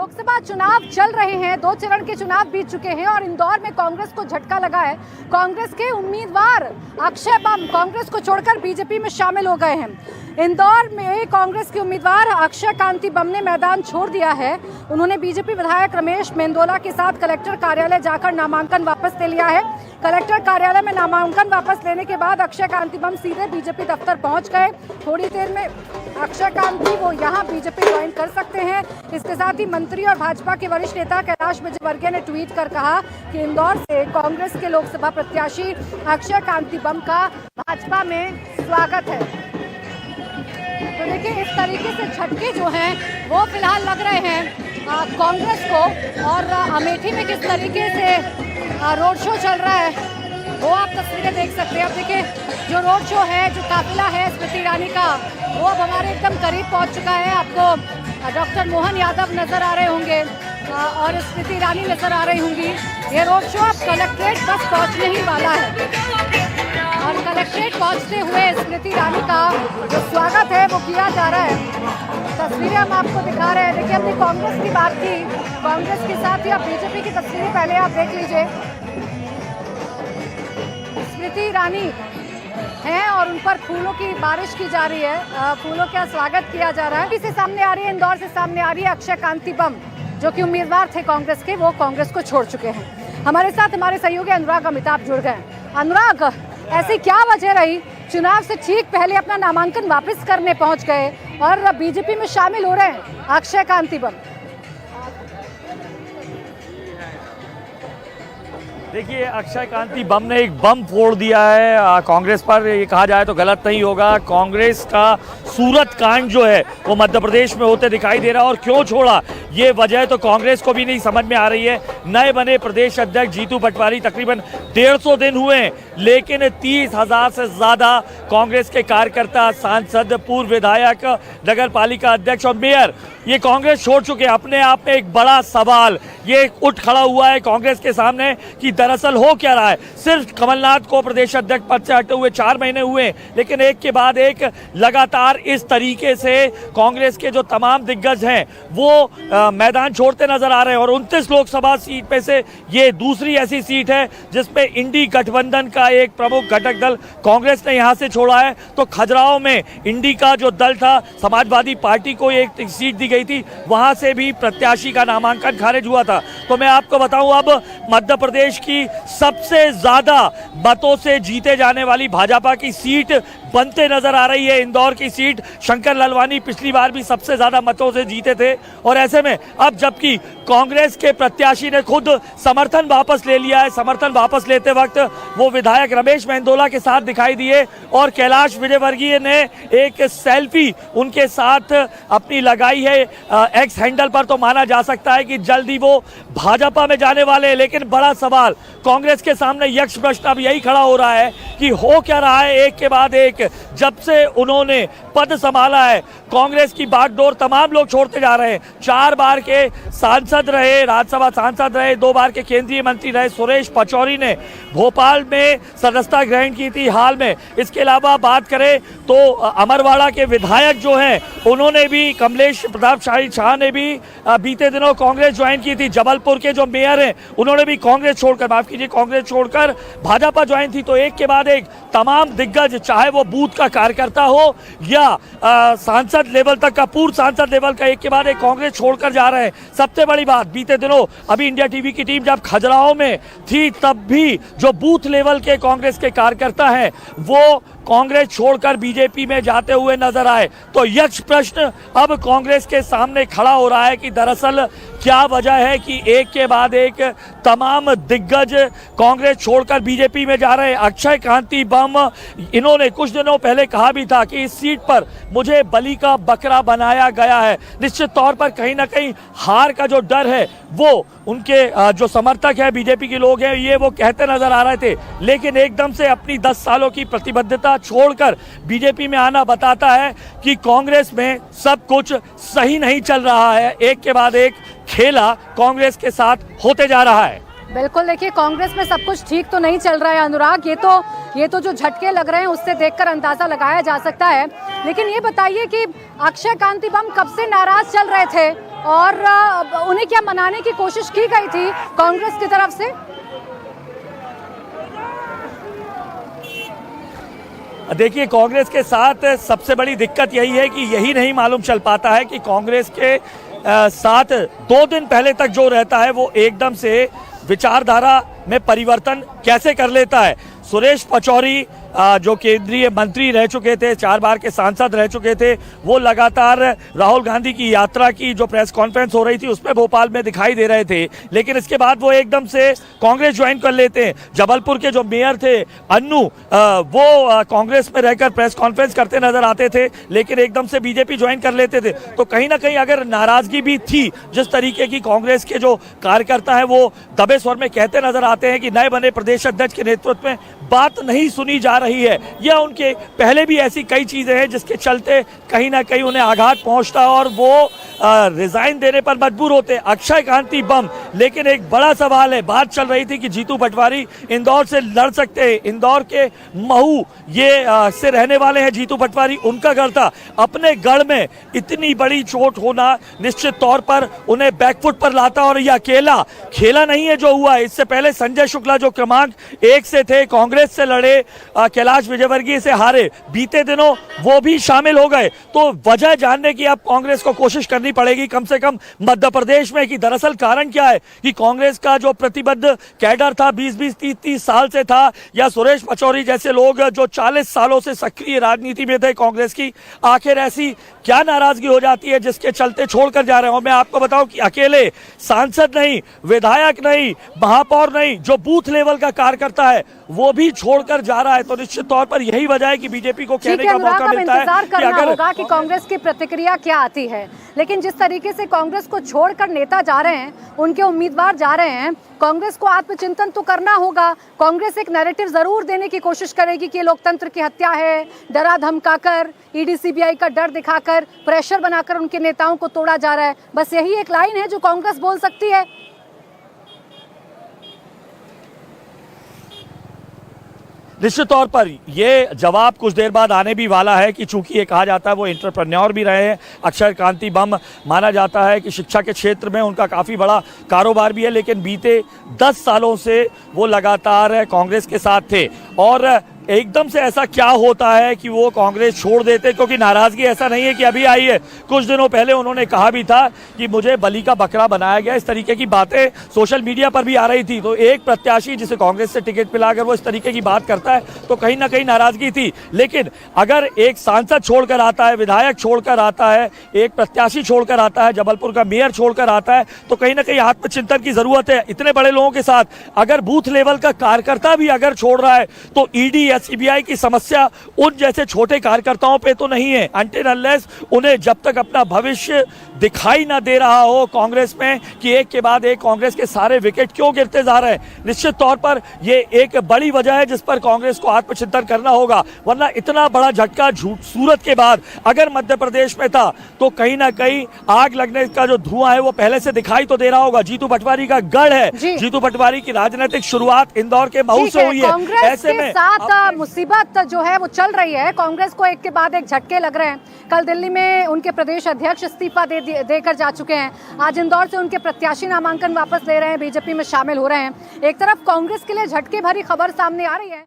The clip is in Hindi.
लोकसभा चुनाव चल रहे हैं, 2 चरण के चुनाव बीत चुके हैं और इंदौर में कांग्रेस को झटका लगा है। कांग्रेस के उम्मीदवार अक्षय बम कांग्रेस को छोड़कर बीजेपी में शामिल हो गए हैं। इंदौर में कांग्रेस के उम्मीदवार अक्षय कांति बम ने मैदान छोड़ दिया है। उन्होंने बीजेपी विधायक रमेश मेंदोला के साथ कलेक्टर कार्यालय जाकर नामांकन वापस ले लिया है। कलेक्टर कार्यालय में नामांकन वापस लेने के बाद अक्षय कांति बम सीधे बीजेपी दफ्तर पहुंच गए। थोड़ी देर में अक्षय कांति वो यहां बीजेपी ज्वाइन कर सकते हैं। इसके साथ ही मंत्री और भाजपा के वरिष्ठ नेता कैलाश विजयवर्गीय ने ट्वीट कर कहा कि इंदौर से कांग्रेस के लोकसभा प्रत्याशी अक्षय कांति बम का भाजपा में स्वागत है। तो देखिए, इस तरीके से झटके जो हैं वो फिलहाल लग रहे हैं कांग्रेस को। और अमेठी में किस तरीके से रोड शो चल रहा है वो आप तस्वीरें देख सकते हैं। अब देखिए, जो रोड शो है, जो काफिला है स्मृति ईरानी का, वो अब हमारे एकदम करीब पहुंच चुका है। आपको डॉक्टर मोहन यादव नजर आ रहे होंगे और स्मृति ईरानी नजर आ रही होंगी। ये रोड शो अब कलेक्ट्रेट बस पहुंचने ही वाला है और कलेक्ट्रेट पहुंचते हुए स्मृति ईरानी का जो स्वागत है वो किया जा रहा है। तस्वीरें हम आपको दिखा रहे हैं। देखिए, हमने कांग्रेस की बात की, कांग्रेस के साथ ही आप बीजेपी की तस्वीरें पहले आप देख लीजिए। स्मृति ईरानी हैं और उन पर फूलों की बारिश की जा रही है, फूलों का स्वागत किया जा रहा है। से सामने आ रही है, इंदौर से सामने आ रही है अक्षय कांति बम, जो कि उम्मीदवार थे कांग्रेस के, वो कांग्रेस को छोड़ चुके हैं। हमारे साथ हमारे सहयोगी अनुराग अमिताभ जुड़ गए। अनुराग, ऐसी क्या वजह रही, चुनाव से ठीक पहले अपना नामांकन वापस करने पहुंच गए और बीजेपी में शामिल हो रहे हैं अक्षय कांति बम? देखिए, अक्षय कांति बम ने एक बम फोड़ दिया है कांग्रेस पर। ये कहा जाए तो गलत नहीं होगा। कांग्रेस का सूरत कांड जो है वो मध्य प्रदेश में होते दिखाई दे रहा है और क्यों छोड़ा ये वजह तो कांग्रेस को भी नहीं समझ में आ रही है। नए बने प्रदेश अध्यक्ष जीतू पटवारी तकरीबन 150 दिन हुए हैं, लेकिन 30,000 से ज्यादा कांग्रेस के कार्यकर्ता, सांसद, पूर्व विधायक, नगर पालिका अध्यक्ष और मेयर ये कांग्रेस छोड़ चुके हैं। अपने आप में एक बड़ा सवाल ये उठ खड़ा हुआ है कांग्रेस के सामने कि दरअसल हो क्या रहा है। सिर्फ कमलनाथ को प्रदेश अध्यक्ष पद से हटे हुए 4 महीने हुए, लेकिन एक के बाद एक लगातार इस तरीके से कांग्रेस के जो तमाम दिग्गज हैं वो मैदान छोड़ते नजर आ रहे हैं। और 29 लोकसभा सीट पे से ये दूसरी ऐसी सीट है जिसपे इंडी गठबंधन का एक प्रमुख घटक दल कांग्रेस ने यहां से छोड़ा है। तो खजुराहो में इंडी का जो दल था, समाजवादी पार्टी को एक सीट दी गई थी, वहां से भी प्रत्याशी का नामांकन खारिज हुआ था। तो मैं आपको बताऊं, अब मध्य प्रदेश की सबसे ज्यादा मतों से जीते जाने वाली भाजपा की सीट बनते नजर आ रही है इंदौर की सीट। शंकर लालवानी पिछली बार भी सबसे ज्यादा मतों से जीते थे और ऐसे में अब जबकि कांग्रेस के प्रत्याशी ने खुद समर्थन वापस ले लिया है, समर्थन वापस लेते वक्त वो विधायक रमेश मेंदोला के साथ दिखाई दिए और कैलाश विजयवर्गीय ने एक सेल्फी उनके साथ अपनी लगाई है एक्स हैंडल पर। तो माना जा सकता है कि जल्दी वो भाजपा में जाने वाले हैं। लेकिन बड़ा सवाल कांग्रेस के सामने यक्ष प्रश्न अब यही खड़ा हो रहा है कि हो क्या रहा है एक के बाद एक। जब से उन्होंने पद संभाला है कांग्रेस की बागडोर तमाम लोग छोड़ते जा रहे हैं। 4 बार के सांसद रहे, राज्यसभा सांसद रहे, 2 बार के केंद्रीय मंत्री रहे सुरेश पचौरी ने भोपाल में सदस्यता ग्रहण की थी हाल में। इसके अलावा बात करें तो अमरवाड़ा के विधायक जो हैं उन्होंने भी, कमलेश प्रताप शाह ने भी बीते दिनों कांग्रेस ज्वाइन की थी। जबलपुर के जो मेयर हैं उन्होंने भी कांग्रेस छोड़कर, माफ कीजिए, कांग्रेस छोड़कर भाजपा ज्वाइन थी। तो एक के बाद एक तमाम दिग्गज, चाहे वो बूथ का कार्यकर्ता हो या सांसद लेवल तक का, पूर्व सांसद लेवल का, एक के बाद एक कांग्रेस छोड़कर जा रहे हैं। सबसे बड़ी बात, बीते दिनों अभी इंडिया टीवी की टीम जब खजुराहो में थी तब भी जो बूथ लेवल के कांग्रेस के कार्यकर्ता हैं वो कांग्रेस छोड़कर बीजेपी में जाते हुए नजर आए। तो यक्ष प्रश्न अब कांग्रेस के सामने खड़ा हो रहा है कि दरअसल क्या वजह है कि एक के बाद एक तमाम दिग्गज कांग्रेस छोड़कर बीजेपी में जा रहे हैं। अक्षय कांति बम, इन्होंने कुछ दिनों पहले कहा भी था कि इस सीट पर मुझे बलि का बकरा बनाया गया है। निश्चित तौर पर कहीं ना कहीं हार का जो डर है वो उनके जो समर्थक है, बीजेपी के लोग हैं, ये वो कहते नजर आ रहे थे। लेकिन एकदम से अपनी 10 सालों की प्रतिबद्धता छोड़कर बीजेपी में आना बताता है कि कांग्रेस में सब कुछ सही नहीं चल रहा है। एक के बाद एक खेला कांग्रेस के साथ होते जा रहा है। बिल्कुल, देखिए, कांग्रेस में सब कुछ ठीक तो नहीं चल रहा है अनुराग। ये तो जो झटके लग रहे हैं उससे देखकर अंदाजा लगाया जा सकता है। लेकिन ये बताइए कि अक्षय कांति बम कब से नाराज चल रहे थे और उन्हें क्या मनाने की कोशिश की गई थी कांग्रेस की तरफ से? देखिए, कांग्रेस के साथ सबसे बड़ी दिक्कत यही है कि यही नहीं मालूम चल पाता है कि कांग्रेस के साथ 2 दिन पहले तक जो रहता है वो एकदम से विचारधारा में परिवर्तन कैसे कर लेता है। सुरेश पचौरी जो केंद्रीय मंत्री रह चुके थे, 4 बार के सांसद रह चुके थे, वो लगातार राहुल गांधी की यात्रा की जो प्रेस कॉन्फ्रेंस हो रही थी उसमें भोपाल में दिखाई दे रहे थे, लेकिन इसके बाद वो एकदम से कांग्रेस ज्वाइन कर लेते हैं। जबलपुर के जो मेयर थे अन्नू, वो कांग्रेस में रहकर प्रेस कॉन्फ्रेंस करते नजर आते थे, लेकिन एकदम से बीजेपी ज्वाइन कर लेते थे। तो कहीं ना कहीं अगर नाराजगी भी थी, जिस तरीके की कांग्रेस के जो कार्यकर्ता है वो दबे स्वर में कहते नजर आते हैं कि नए बने प्रदेश अध्यक्ष के नेतृत्व में बात नहीं सुनी जा रही है, या उनके पहले भी ऐसी कई चीजें हैं जिसके चलते कहीं ना कहीं उन्हें आघात पहुंचता और वो रिजाइन देने पर मजबूर होते। अक्षय कांति बम, लेकिन एक बड़ा सवाल है, बात चल रही थी कि जीतू पटवारी इंदौर से लड़ सकते हैं। इंदौर के महू ये से रहने वाले हैं जीतू पटवारी, उनका गढ़ था। अपने गढ़ में इतनी बड़ी चोट होना निश्चित तौर पर उन्हें बैकफुट पर लाता, और यह अकेला खेला नहीं है जो हुआ। इससे पहले संजय शुक्ला जो क्रमांक 1 से थे, कांग्रेस से लड़े, कैलाश विजयवर्गीय से हारे, बीते दिनों वो भी शामिल हो गए। तो वजह जानने की अब कांग्रेस को कोशिश करनी पड़ेगी कम से कम मध्य प्रदेश में कि दरअसल कारण क्या है कि कांग्रेस का जो प्रतिबद्ध कैडर था 20-20, 30-30 साल से था, या सुरेश पचौरी जैसे लोग जो 40 सालों से सक्रिय राजनीति में थे कांग्रेस की, आखिर ऐसी क्या नाराजगी हो जाती है जिसके चलते छोड़कर जा रहे हो। मैं आपको बताऊं कि अकेले सांसद नहीं, विधायक नहीं, महापौर नहीं, जो बूथ लेवल का कार्यकर्ता है वो भी छोड़कर जा रहा है। तो निश्चित तौर पर यही वजह है कि बीजेपी को कहने का मौका मिलता है कि अगर होगा कि कांग्रेस की प्रतिक्रिया क्या आती है। लेकिन जिस तरीके से कांग्रेस को छोड़कर नेता जा रहे हैं, उनके उम्मीदवार जा रहे हैं, कांग्रेस को आत्मचिंतन तो करना होगा। कांग्रेस एक नैरेटिव जरूर देने की कोशिश करेगी कि लोकतंत्र की हत्या है, डरा धमकाकर, ईडी सीबीआई का डर दिखाकर, प्रेशर बनाकर उनके नेताओं को तोड़ा जा रहा है। बस यही एक लाइन है जो कांग्रेस बोल सकती है। निश्चित तौर पर ये जवाब कुछ देर बाद आने भी वाला है कि चूंकि ये कहा जाता है वो एंटरप्रेन्योर भी रहे हैं, अक्षय कांति बम माना जाता है कि शिक्षा के क्षेत्र में उनका काफ़ी बड़ा कारोबार भी है, लेकिन बीते 10 सालों से वो लगातार कांग्रेस के साथ थे। और एकदम से ऐसा क्या होता है कि वो कांग्रेस छोड़ देते, क्योंकि नाराजगी ऐसा नहीं है कि अभी आई है। कुछ दिनों पहले उन्होंने कहा भी था कि मुझे बलि का बकरा बनाया गया, इस तरीके की बातें सोशल मीडिया पर भी आ रही थी। तो एक प्रत्याशी जिसे कांग्रेस से टिकट मिला, अगर वो इस तरीके की बात करता है तो कहीं ना कहीं नाराजगी थी। लेकिन अगर एक सांसद छोड़कर आता है, विधायक छोड़कर आता है, एक प्रत्याशी छोड़कर आता है, जबलपुर का मेयर छोड़कर आता है, तो कहीं ना कहीं आत्मचिंतन की जरूरत है। इतने बड़े लोगों के साथ अगर बूथ लेवल का कार्यकर्ता भी अगर छोड़ रहा है तो ईडी या सीबीआई की समस्या उन जैसे छोटे कार्यकर्ताओं पे तो नहीं है, अनटिल अनलेस उन्हें जब तक अपना भविष्य दिखाई ना दे रहा हो कांग्रेस में कि एक के बाद एक कांग्रेस के सारे विकेट क्यों गिरते जा रहे हैं। निश्चित तौर पर ये एक बड़ी वजह है जिस पर कांग्रेस को आत्मचिंतन करना होगा, वरना इतना बड़ा झटका सूरत के बाद अगर मध्य प्रदेश में था तो कहीं ना कहीं आग लगने का जो धुआं है वो पहले से दिखाई तो दे रहा होगा। जीतू पटवारी का गढ़ है, जीतू पटवारी की राजनीतिक शुरुआत इंदौर के महू से हुई है। ऐसे में मुसीबत जो है वो चल रही है, कांग्रेस को एक के बाद एक झटके लग रहे हैं। कल दिल्ली में उनके प्रदेश अध्यक्ष इस्तीफा देकर जा चुके हैं, आज इंदौर से उनके प्रत्याशी नामांकन वापस ले रहे हैं, बीजेपी में शामिल हो रहे हैं। एक तरफ कांग्रेस के लिए झटके भरी खबर सामने आ रही है।